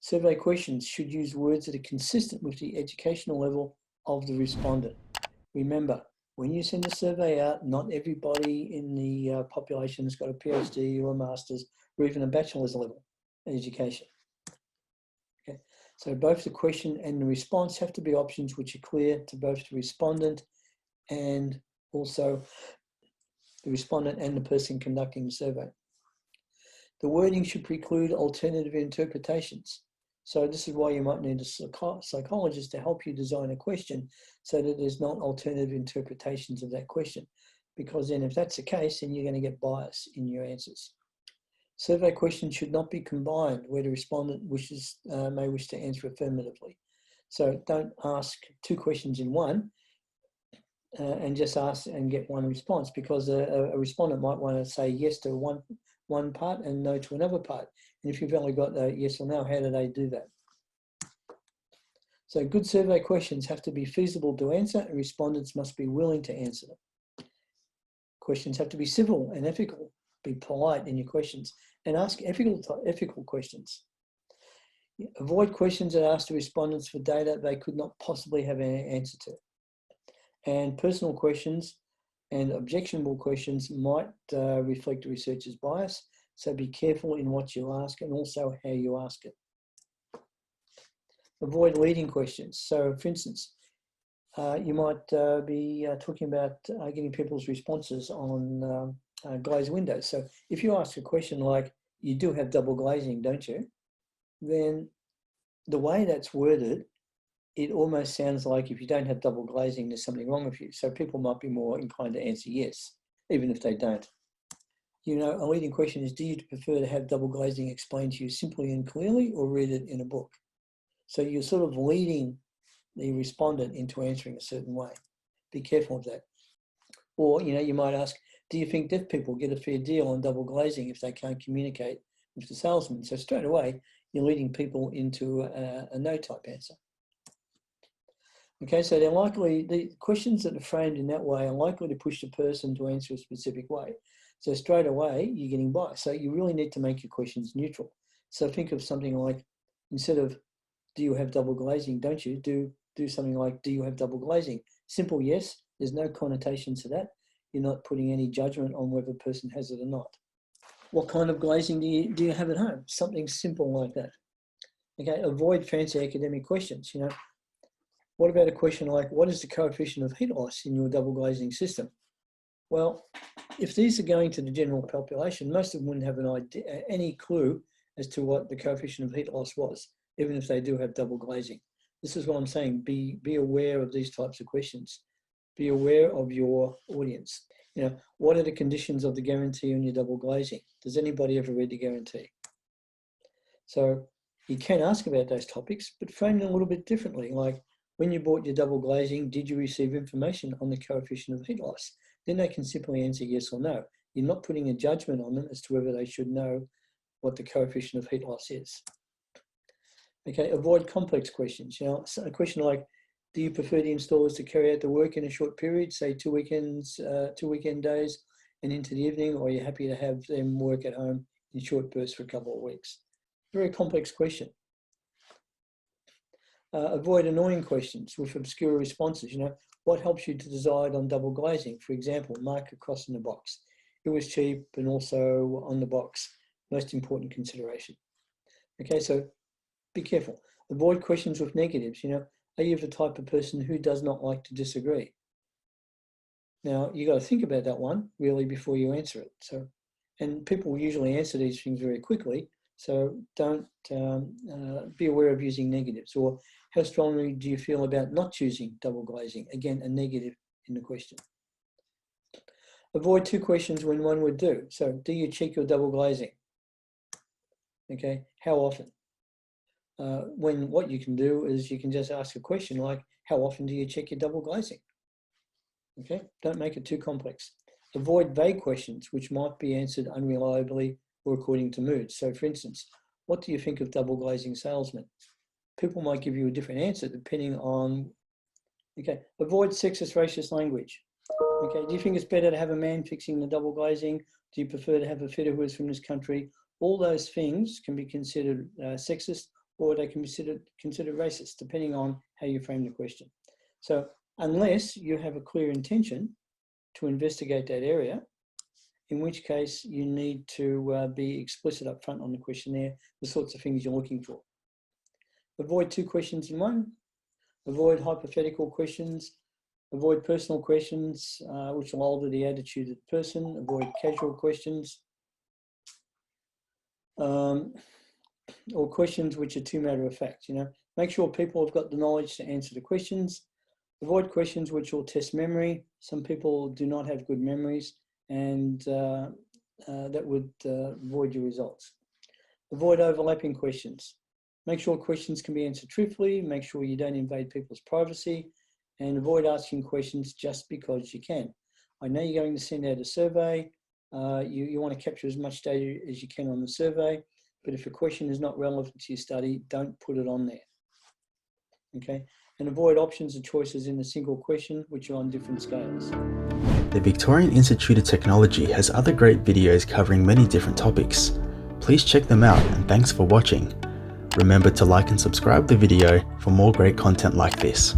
Survey questions should use words that are consistent with the educational level of the respondent. Remember, when you send a survey out, not everybody in the population has got a PhD or a master's or even a bachelor's level education. Okay. So both the question and the response have to be options which are clear to both the respondent and also the respondent and the person conducting the survey. The wording should preclude alternative interpretations. So this is why you might need a psychologist to help you design a question so that there's not alternative interpretations of that question. Because then if that's the case, then you're going to get bias in your answers. Survey questions should not be combined where the respondent may wish to answer affirmatively. So don't ask two questions in one and just ask and get one response, because a respondent might want to say yes to one part and no to another part. And if you've only got a yes or no, how do they do that? So good survey questions have to be feasible to answer, and respondents must be willing to answer them. Questions have to be civil and ethical. Be polite in your questions and ask ethical questions. Avoid questions that ask the respondents for data they could not possibly have an answer to. And personal questions and objectionable questions might reflect the researcher's bias, so be careful in what you ask and also how you ask it. Avoid leading questions. So, for instance, you might be talking about getting people's responses on glazed windows. So if you ask a question like, you do have double glazing, don't you? Then the way that's worded, it almost sounds like if you don't have double glazing, there's something wrong with you. So people might be more inclined to answer yes, even if they don't. You know, a leading question is, do you prefer to have double glazing explained to you simply and clearly, or read it in a book? So you're sort of leading the respondent into answering a certain way. Be careful of that. Or, you know, you might ask, do you think deaf people get a fair deal on double glazing if they can't communicate with the salesman? So straight away, you're leading people into a no type answer. Okay, so the questions that are framed in that way are likely to push the person to answer a specific way. So straight away, you're getting biased. So you really need to make your questions neutral. So think of something like, instead of, do you have double glazing, don't you? Do something like, do you have double glazing? Simple yes, there's no connotations to that. You're not putting any judgment on whether a person has it or not. What kind of glazing do you have at home? Something simple like that. Okay, avoid fancy academic questions. You know, what about a question like, what is the coefficient of heat loss in your double glazing system? Well, if these are going to the general population, most of them wouldn't have an idea, any clue as to what the coefficient of heat loss was, even if they do have double glazing. This is what I'm saying. Be aware of these types of questions. Be aware of your audience. You know, what are the conditions of the guarantee on your double glazing? Does anybody ever read the guarantee? So you can ask about those topics, but frame them a little bit differently. Like, when you bought your double glazing, did you receive information on the coefficient of heat loss? Then they can simply answer yes or no. You're not putting a judgment on them as to whether they should know what the coefficient of heat loss is. Okay, avoid complex questions. You know, a question like, do you prefer the installers to carry out the work in a short period, say 2 weekend days and into the evening, or are you happy to have them work at home in short bursts for a couple of weeks? Very complex question. Avoid annoying questions with obscure responses. You know, what helps you to decide on double glazing? For example, mark a cross in the box. It was cheap, and also on the box, most important consideration. Okay, so be careful. Avoid questions with negatives. You know, are you the type of person who does not like to disagree? Now, you got to think about that one really before you answer it. So, and people usually answer these things very quickly. So don't be aware of using negatives. Or how strongly do you feel about not choosing double glazing? Again, a negative in the question. Avoid two questions when one would do. So, do you check your double glazing? Okay, how often? When what you can do is you can just ask a question like, how often do you check your double glazing? Okay, don't make it too complex. Avoid vague questions which might be answered unreliably or according to mood. So for instance, what do you think of double glazing salesmen? People might give you a different answer depending on, okay, avoid sexist, racist language. Okay, do you think it's better to have a man fixing the double glazing? Do you prefer to have a fitter who is from this country? All those things can be considered sexist or they can be considered racist, depending on how you frame the question. So unless you have a clear intention to investigate that area, in which case you need to be explicit up front on the questionnaire, the sorts of things you're looking for. Avoid 2 questions in one. Avoid hypothetical questions. Avoid personal questions, which will alter the attitude of the person. Avoid casual questions. Or questions which are too matter of fact. Make sure people have got the knowledge to answer the questions. Avoid questions which will test memory. Some people do not have good memories, and that would void your results. Avoid overlapping questions. Make sure questions can be answered truthfully. Make sure you don't invade people's privacy, and avoid asking questions just because you can. I know you're going to send out a survey. You want to capture as much data as you can on the survey, but if a question is not relevant to your study, don't put it on there. Okay, and avoid options and choices in a single question, which are on different scales. The Victorian Institute of Technology has other great videos covering many different topics. Please check them out, and thanks for watching. Remember to like and subscribe the video for more great content like this.